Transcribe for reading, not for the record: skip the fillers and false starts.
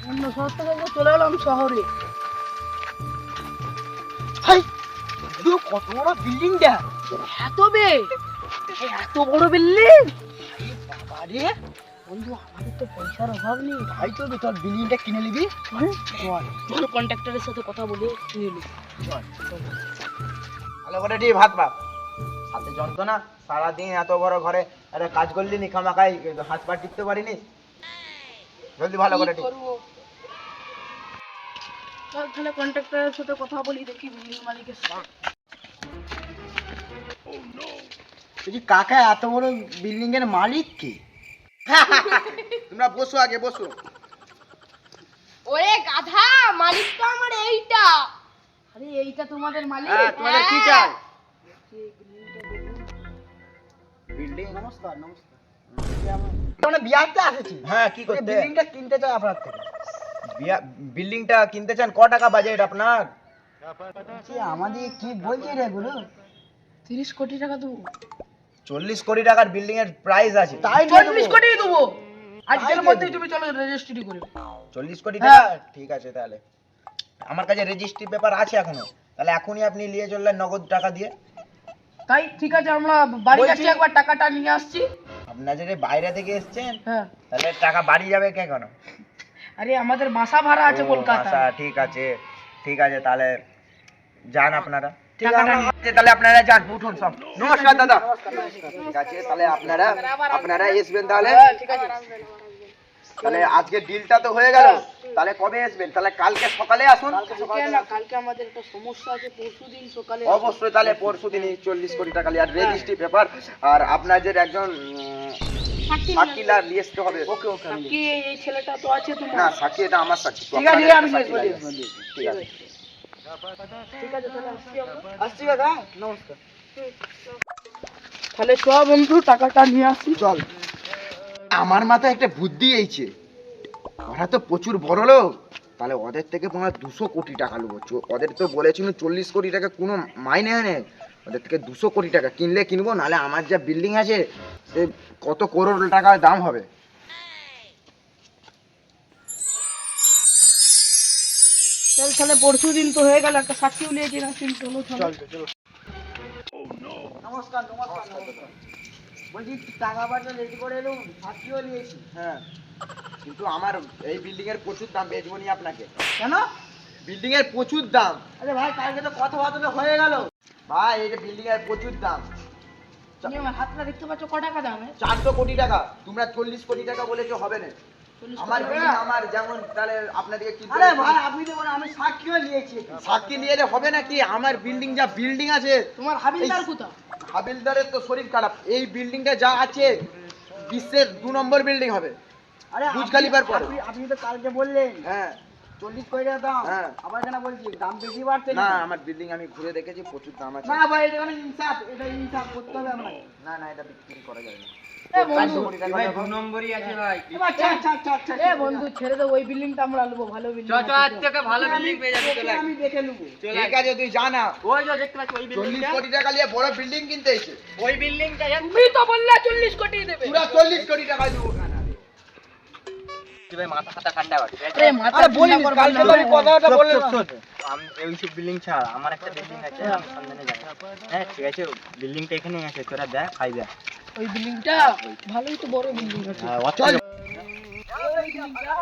অন্য শহর থেকে চলে এলাম শহরে। হাই কত বড় বিল্ডিংটা! এত এত বড় বিল্ডিং! বাবারে বন্ধু আমাদের তো পয়সার অভাব নেই। ভাই, তো তোর বিল্ডিংটা কিনে নিবি। চল কন্ট্রাক্টরের সাথে কথা বলে নিয়ে নিই। ভালো করে দিয়ে ভাত পাক হাতে যন্ত্রণা, সারাদিন এত বড় ঘরে একটা কাজ করলি নি, খামাখাই হাত পা টিপতে পারিনি। জলদি ভালো করে কি ঠিক। করবো? চল তাহলে কন্ট্রাক্টরের সাথে কথা বলি, দেখি বিল্ডিং মালিকের সাথে। তুই কাকা এত বড় বিল্ডিং এর মালিক কে? তোমরা বসো, আগে বসো। ওরে গাধা, মালিক তো আমার এইটা। আরে এইটা তোমাদের মালিক? হ্যাঁ, তোমাদের কি চাই? বিল্ডিং। নমস্কার নমস্কার। মানে বিয়াতে আসেছি। হ্যাঁ, কি করতে? বিল্ডিংটা কিনতে চাই আপনার থেকে। বিল্ডিংটা কিনতে চান? ক টাকা বাজেট আপনার? আমাদের কি বলছি রে গুরু? 30 কোটি টাকা দেবো। 40 কোটি টাকার বিল্ডিং এর প্রাইস আছে। তাই 40 কোটি দেবো আজকের মধ্যেই। তুমি চলো রেজিস্ট্রি করে। 40 কোটি হ্যাঁ। টাকা? ঠিক আছে, তাহলে আমার কাছে রেজিস্ট্রি পেপার আছে এখনো। তাহলে এখনই আপনি নিয়ে চললেন নগদ টাকা দিয়ে। তাই ঠিক আছে, আমরা বাড়ি বলছি- যাচ্ছি, একবার টাকাটা নিয়ে আসছি। আপনার যদি বাইরে থেকে এসেছেন হ্যাঁ, তাহলে টাকা বাড়ি যাবে কেন? আরে আমাদের বাসা ভাড়া আছে ও, কলকাতা। আচ্ছা, ঠিক আছে ঠিক আছে, তাহলে যান আপনারা। ঠিক টাকাটা আছে, তাহলে আপনারা যান, উঠুন সব। নমস্কার দাদা। ঠিক আছে, তাহলে আপনারা আসবেন তাহলে। হ্যাঁ, ঠিক আছে। তাহলে আজকে ডিলটা তো হয়ে গেল। তাহলে কবে আসবেন? তাহলে কালকে সকালে আসুন। কালকে আমাদের একটা সমস্যা আছে, পরশুদিন সকালে। অবশ্যই, তাহলে পরশু দিনই 40 কোটি টাকা আর রেজিস্ট্রি পেপার আর আপনাদের একজন সাক্ষীলা নিয়ে আসতে হবে। ওকে ওকে আমি কি এই ছেলেটা তো আছে তোমার? না, সাক্ষী এটা আমার সাক্ষী। তো ঠিক আছে, আপনাদের আমি সাক্ষী নিয়ে লাগবে। আসবো, নিয়ে আসবো। ঠিক আছে। ঠিক আছে, তাহলে আসছি আমরা। আসছি কাকা, নমস্কার। তাহলে চ বন্ধু, টাকাটা নিয়ে আসি। চল। আমার মাথায় একটা বুদ্ধি এইছে, ওরা তো প্রচুর বড় লোক, তাহলে ওদের থেকে 200 কোটি টাকা নেবো। ওদের তো বলেছিল 40 কোটি টাকা কোনো মাইনে হয় না। ওদের থেকে 200 কোটি টাকা কিনলে কিনবো, নাহলে আমার যা বিল্ডিং আছে সে কত করোড় টাকার দাম হবে। চল তাহলে পরশুদিন তো হয়ে গেল, একটা সাক্ষীও নিয়েছি না। চলো চলো। নমস্কার নমস্কার নমস্কার। বলছি টাকা পয়সা রেডি করে এলুম, সাথীও নিয়েছি। হ্যাঁ, কিন্তু আমার এই বিল্ডিং এর প্রচুর দাম, বেচবো নি আপনাকে। কেন? বিল্ডিং এর প্রচুর দাম আরে ভাই, কালকে তো কথাবার্তা হয়ে গেল। ভাই, এই বিল্ডিং এর প্রচুর দাম। তুমি আমার হাতটা দেখতে পাচ্ছ, ক টাকা দাম? 400 কোটি টাকা। তোমরা 40 কোটি টাকা বলেছো, হবে না। 40 আমার কোটি বিল্ডিং টাকা? আমার যেমন, তাহলে আপনাদেরকে কি আরে ভাই, আপনি তো বলেন, আমি সাক্ষীও নিয়েছি। সাক্ষী নিয়ে এলে হবে নাকি? আমার বিল্ডিং যা বিল্ডিং আছে, তোমার হাবিলদার কোথা? হাবিলদারের তো শরীর খারাপ। এই বিল্ডিংটা যা আছে বিশ্বের 2 নম্বর বিল্ডিং হবে। আরে বুর্জ আপনি- খলিফার পরে। আপনি তো কালকে বললেন হ্যাঁ, 40 কোটি টাকা দাম। হ্যাঁ। আবার কেন বলছি দাম বেশি বাড়ছে না, আমার বিল্ডিং আমি ঘুরে দেখেছি, প্রচুর দাম আছে। না ভাই, এটা কোনো ইনসাফ, এটা ইনসাফ করতে হবে আপনাকে। না না, এটা বিক্রি করা যাবে না। এ বন্ধু, 400 কোটি টাকা দেবো। এবার ছাড়, ছাড়, ছাড়, ছাড়। এ বন্ধু ছেড়ে দে, ওই বিল্ডিংটা আমরা নেবো, ভালো বিল্ডিং। আমি দেখে নেবো। ঠিক আছে, তুই জানা। ওই যে দেখতে পাচ্ছ ওই 40 কোটি টাকা নিয়ে বড় বিল্ডিং কিনতে এসে তুমি তো বললে 40 কোটি দেবে। পুরা 40 কোটি টাকা দেবো। আরে মাথা আরে বলিস, ঠান্ডা কর, কালকে তো বন্ধু। আমি কথাটা বললাম। আমি এইসব বিল্ডিং ছাড়, আমার একটা বিল্ডিং আছে, আমি সন্ধানে যাই। হ্যাঁ, ঠিক আছে, বিল্ডিংটা এখানেই আছে, তোরা দেখ খাইবে। ওই বিল্ডিংটা ভালোই তো বড় বিল্ডিং আছে। হ্যাঁ, চল। ওই বিল্ডিংটা